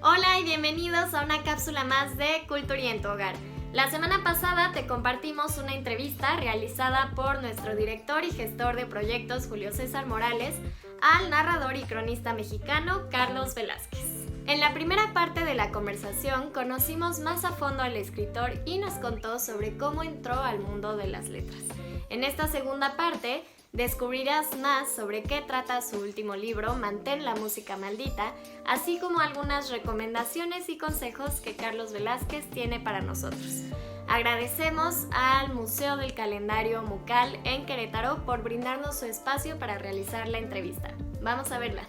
Hola y bienvenidos a una cápsula más de Cultura y en tu hogar. La semana pasada te compartimos una entrevista realizada por nuestro director y gestor de proyectos Julio César Morales al narrador y cronista mexicano Carlos Velázquez. En la primera parte de la conversación conocimos más a fondo al escritor y nos contó sobre cómo entró al mundo de las letras. En esta segunda parte descubrirás más sobre qué trata su último libro, Mantén la música maldita, así como algunas recomendaciones y consejos que Carlos Velázquez tiene para nosotros. Agradecemos al Museo del Calendario Mucal en Querétaro por brindarnos su espacio para realizar la entrevista. Vamos a verla.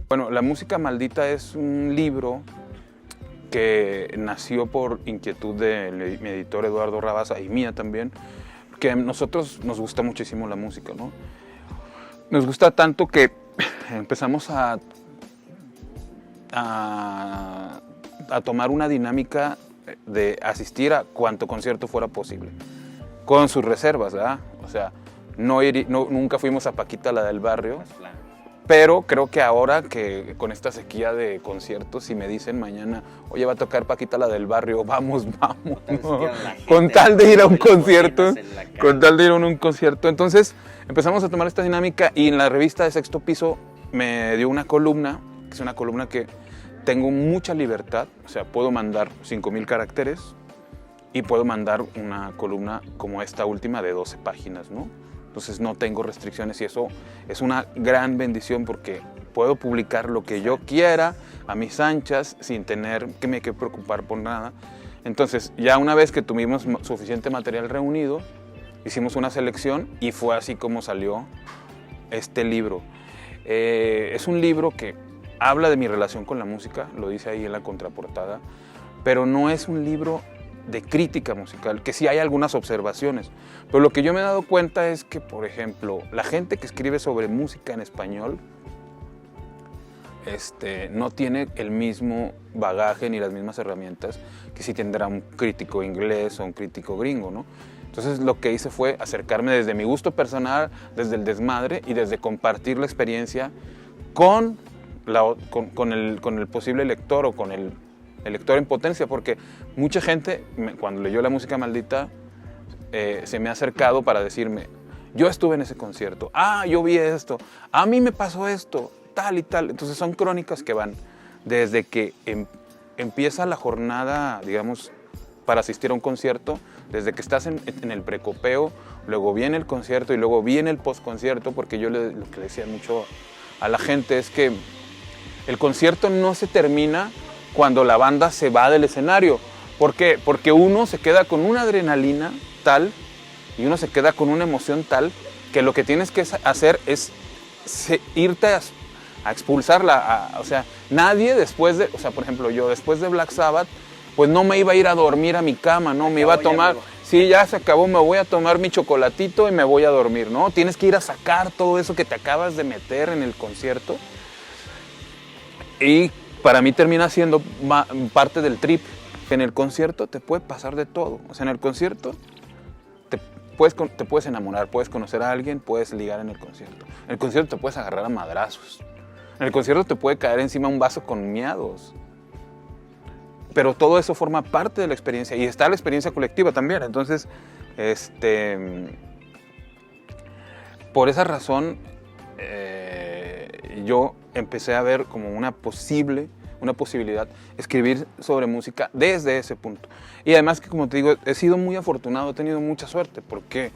Bueno, La música maldita es un libro que nació por inquietud de mi editor Eduardo Rabasa y mía también, que a nosotros nos gusta muchísimo la música, ¿no? Nos gusta tanto que empezamos a tomar una dinámica de asistir a cuanto concierto fuera posible, con sus reservas, ¿verdad? O sea, nunca fuimos a Paquita, la del barrio. Pero creo que ahora que con esta sequía de conciertos, si me dicen mañana, oye, va a tocar Paquita la del barrio, vamos, ¿no? Con tal de ir a un concierto, Entonces empezamos a tomar esta dinámica y en la revista de Sexto Piso me dio una columna, que es una columna que tengo mucha libertad, o sea, puedo mandar 5,000 caracteres y puedo mandar una columna como esta última de 12 páginas, ¿no? Entonces no tengo restricciones y eso es una gran bendición porque puedo publicar lo que yo quiera a mis anchas sin tener que me preocupar por nada. Entonces ya una vez que tuvimos suficiente material reunido, hicimos una selección y fue así como salió este libro. Es un libro que habla de mi relación con la música, lo dice ahí en la contraportada, pero no es un libro de crítica musical, que sí hay algunas observaciones, pero lo que yo me he dado cuenta es que, por ejemplo, la gente que escribe sobre música en español no tiene el mismo bagaje ni las mismas herramientas que si tendrá un crítico inglés o un crítico gringo, ¿no? Entonces lo que hice fue acercarme desde mi gusto personal, desde el desmadre y desde compartir la experiencia con el posible lector o con el lector en potencia, porque mucha gente, cuando leyó La música maldita, se me ha acercado para decirme, yo estuve en ese concierto, yo vi esto, a mí me pasó esto, tal y tal. Entonces son crónicas que van desde que empieza la jornada, digamos, para asistir a un concierto, desde que estás en el precopeo, luego viene el concierto y luego viene el postconcierto, porque yo lo que le decía mucho a la gente es que el concierto no se termina cuando la banda se va del escenario. ¿Por qué? Porque uno se queda con una adrenalina tal y uno se queda con una emoción tal que lo que tienes que hacer es irte a expulsarla. O sea, nadie después de, o sea, por ejemplo, yo después de Black Sabbath, pues no me iba a ir a dormir a mi cama, ¿no? Me iba a tomar, sí, ya se acabó, me voy a tomar mi chocolatito y me voy a dormir, ¿no? Tienes que ir a sacar todo eso que te acabas de meter en el concierto. Y para mí termina siendo parte del trip, que en el concierto te puede pasar de todo. O sea, en el concierto te puedes enamorar, puedes conocer a alguien, puedes ligar en el concierto. En el concierto te puedes agarrar a madrazos. En el concierto te puede caer encima un vaso con miados. Pero todo eso forma parte de la experiencia y está la experiencia colectiva también. Entonces, por esa razón, yo empecé a ver como una posibilidad escribir sobre música desde ese punto. Y además que, como te digo, he sido muy afortunado, he tenido mucha suerte, porque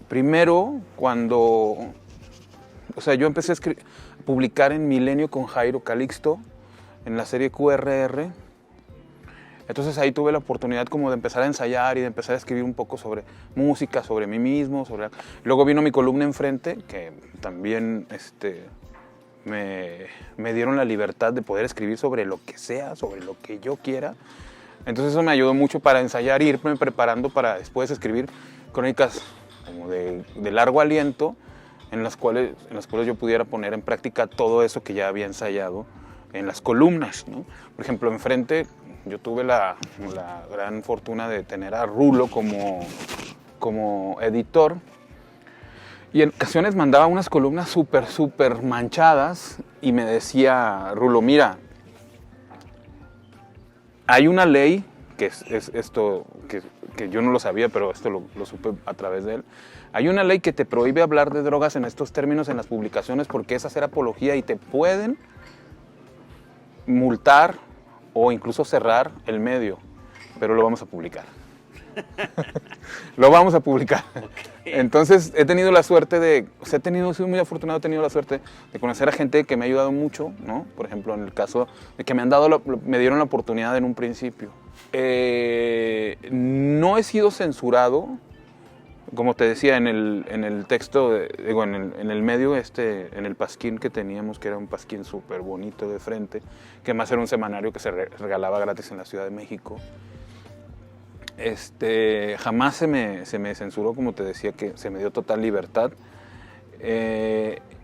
primero yo empecé a publicar en Milenio con Jairo Calixto, en la serie QRR. Entonces ahí tuve la oportunidad como de empezar a ensayar y de empezar a escribir un poco sobre música, sobre mí mismo. Luego vino mi columna Enfrente, que también me dieron la libertad de poder escribir sobre lo que sea, sobre lo que yo quiera. Entonces eso me ayudó mucho para ensayar e irme preparando para después escribir crónicas como de largo aliento, en las cuales yo pudiera poner en práctica todo eso que ya había ensayado en las columnas, ¿no? Por ejemplo, Enfrente yo tuve la gran fortuna de tener a Rulo como editor. Y en ocasiones mandaba unas columnas súper manchadas y me decía, Rulo, mira, hay una ley, que es esto, que yo no lo sabía, pero esto lo supe a través de él. Hay una ley que te prohíbe hablar de drogas en estos términos en las publicaciones porque es hacer apología y te pueden multar o incluso cerrar el medio, pero lo vamos a publicar. Lo vamos a publicar. Entonces he tenido la suerte soy muy afortunado, he tenido la suerte de conocer a gente que me ha ayudado mucho, ¿no? Por ejemplo, en el caso de que me dieron la oportunidad en un principio. No he sido censurado, como te decía, en el texto, en el medio, en el pasquín que teníamos, que era un pasquín súper bonito de frente, que más era un semanario que se regalaba gratis en la Ciudad de México. Jamás se me censuró, como te decía, que se me dio total libertad.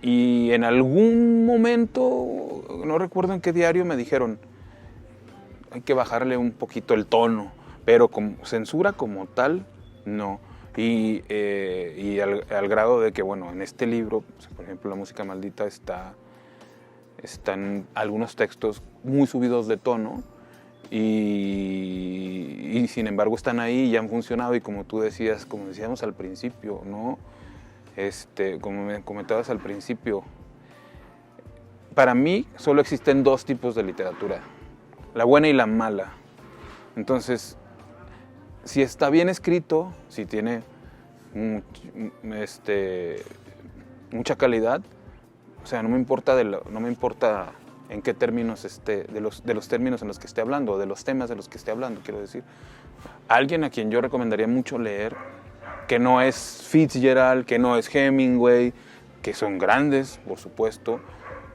Y en algún momento, no recuerdo en qué diario, me dijeron, hay que bajarle un poquito el tono, pero censura como tal, no. Y al grado de que, bueno, en este libro, por ejemplo, La música maldita, están algunos textos muy subidos de tono, y sin embargo están ahí y han funcionado, y como tú decías, como decíamos al principio, ¿no? Como me comentabas al principio, para mí solo existen dos tipos de literatura, la buena y la mala. Entonces, si está bien escrito, si tiene mucha calidad, o sea, no me importa en qué términos de los términos en los que esté hablando, de los temas de los que esté hablando, quiero decir. Alguien a quien yo recomendaría mucho leer, que no es Fitzgerald, que no es Hemingway, que son grandes, por supuesto,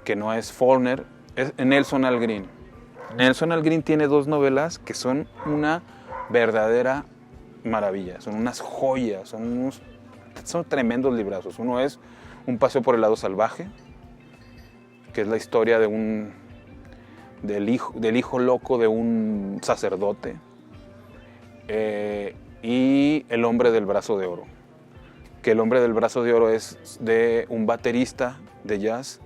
que no es Faulkner, es Nelson Al Green. Nelson Al Green tiene dos novelas que son una verdadera maravilla, son unas joyas, son tremendos librazos. Uno es Un paseo por el lado salvaje, que es la historia del hijo loco de un sacerdote, y El hombre del brazo de oro, que El hombre del brazo de oro es de un baterista de jazz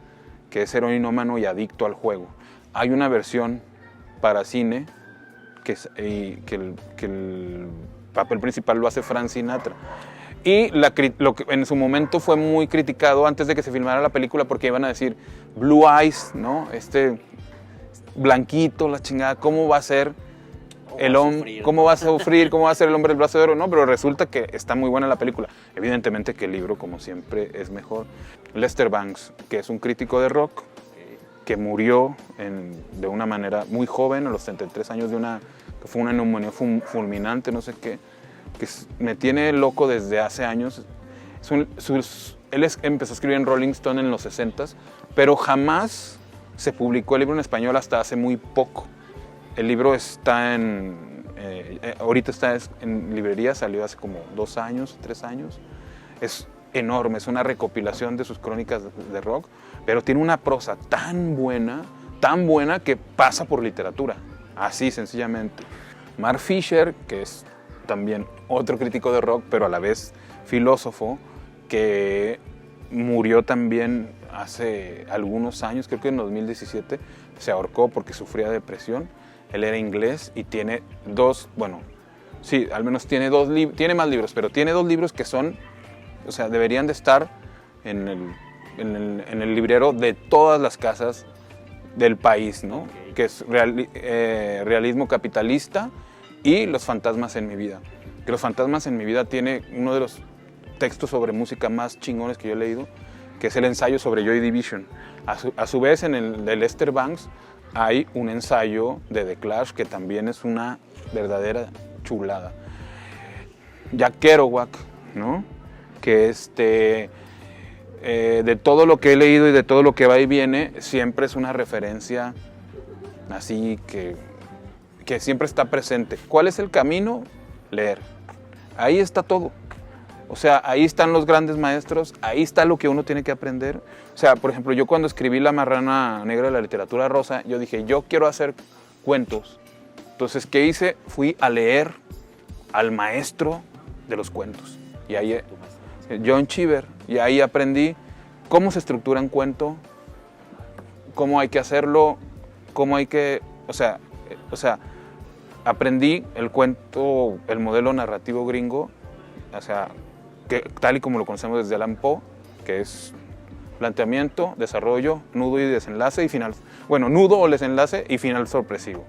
que es heroinómano y adicto al juego. Hay una versión para cine que el papel principal lo hace Frank Sinatra. Y lo que en su momento fue muy criticado antes de que se filmara la película, porque iban a decir Blue Eyes, ¿no? Blanquito, la chingada, ¿cómo va a ser el hombre? ¿Cómo va a sufrir? ¿Cómo va a ser El hombre del brazo de oro? No, pero resulta que está muy buena la película. Evidentemente que el libro, como siempre, es mejor. Lester Bangs, que es un crítico de rock, que murió de una manera muy joven, a los 33 años, que fue una neumonía fulminante, no sé qué, que me tiene loco desde hace años. Él empezó a escribir en Rolling Stone en los 60s, pero jamás se publicó el libro en español hasta hace muy poco. El libro está ahorita está en librería, salió hace como 2 años, 3 años. Es enorme, es una recopilación de sus crónicas de rock, pero tiene una prosa tan buena que pasa por literatura, así sencillamente. Mark Fisher, que es también otro crítico de rock, pero a la vez filósofo, que murió también hace algunos años, creo que en 2017, se ahorcó porque sufría depresión. Él era inglés y tiene al menos tiene más libros, pero tiene 2 libros que son, o sea, deberían de estar en el librero de todas las casas del país, ¿no? Que es Realismo capitalista y Los fantasmas en mi vida. Que Los fantasmas en mi vida tiene uno de los textos sobre música más chingones que yo he leído, que es el ensayo sobre Joy Division. A su vez, en el de Lester Bangs hay un ensayo de The Clash que también es una verdadera chulada. Jack Kerouac, ¿no? Que de todo lo que he leído y de todo lo que va y viene, siempre es una referencia así que siempre está presente. ¿Cuál es el camino? Leer. Ahí está todo. O sea, ahí están los grandes maestros, ahí está lo que uno tiene que aprender. O sea, por ejemplo, yo cuando escribí La marrana negra de la literatura rosa, yo dije, yo quiero hacer cuentos Entonces, ¿qué hice? Fui a leer al maestro de los cuentos. Y ahí, John Cheever, y ahí aprendí cómo se estructura un cuento, cómo hay que hacerlo, cómo hay que, o sea, aprendí el cuento, el modelo narrativo gringo, o sea, que, tal y como lo conocemos desde Allan Poe, que es planteamiento, desarrollo, nudo y desenlace y final, bueno, nudo o desenlace y final sorpresivo.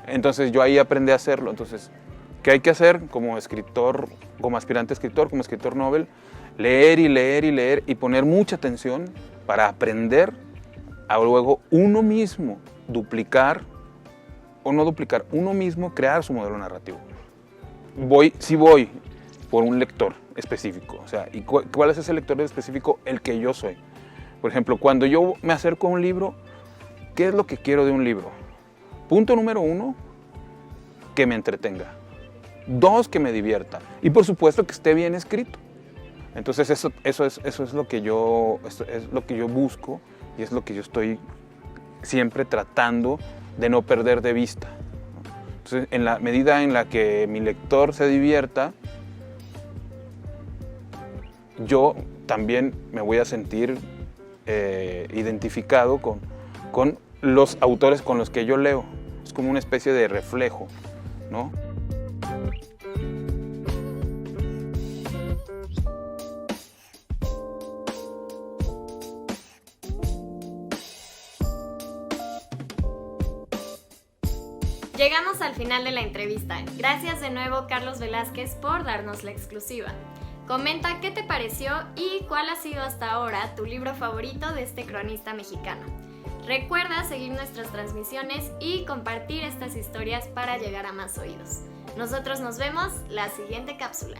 Entonces yo ahí aprendí a hacerlo. Entonces, ¿qué hay que hacer como escritor, como aspirante a escritor, como escritor novel? Leer y leer y leer y poner mucha atención para aprender a luego uno mismo duplicar o no duplicar, uno mismo crear su modelo narrativo. Sí voy por un lector específico, o sea, ¿y cuál es ese lector específico? El que yo soy. Por ejemplo, cuando yo me acerco a un libro, ¿qué es lo que quiero de un libro? Punto número 1, que me entretenga. 2, que me divierta. Y por supuesto que esté bien escrito. Entonces eso es lo que yo busco y es lo que yo estoy siempre tratando de no perder de vista. Entonces, en la medida en la que mi lector se divierta, yo también me voy a sentir identificado con los autores con los que yo leo. Es como una especie de reflejo, ¿no? Llegamos al final de la entrevista. Gracias de nuevo, Carlos Velázquez, por darnos la exclusiva. Comenta qué te pareció y cuál ha sido hasta ahora tu libro favorito de este cronista mexicano. Recuerda seguir nuestras transmisiones y compartir estas historias para llegar a más oídos. Nosotros nos vemos la siguiente cápsula.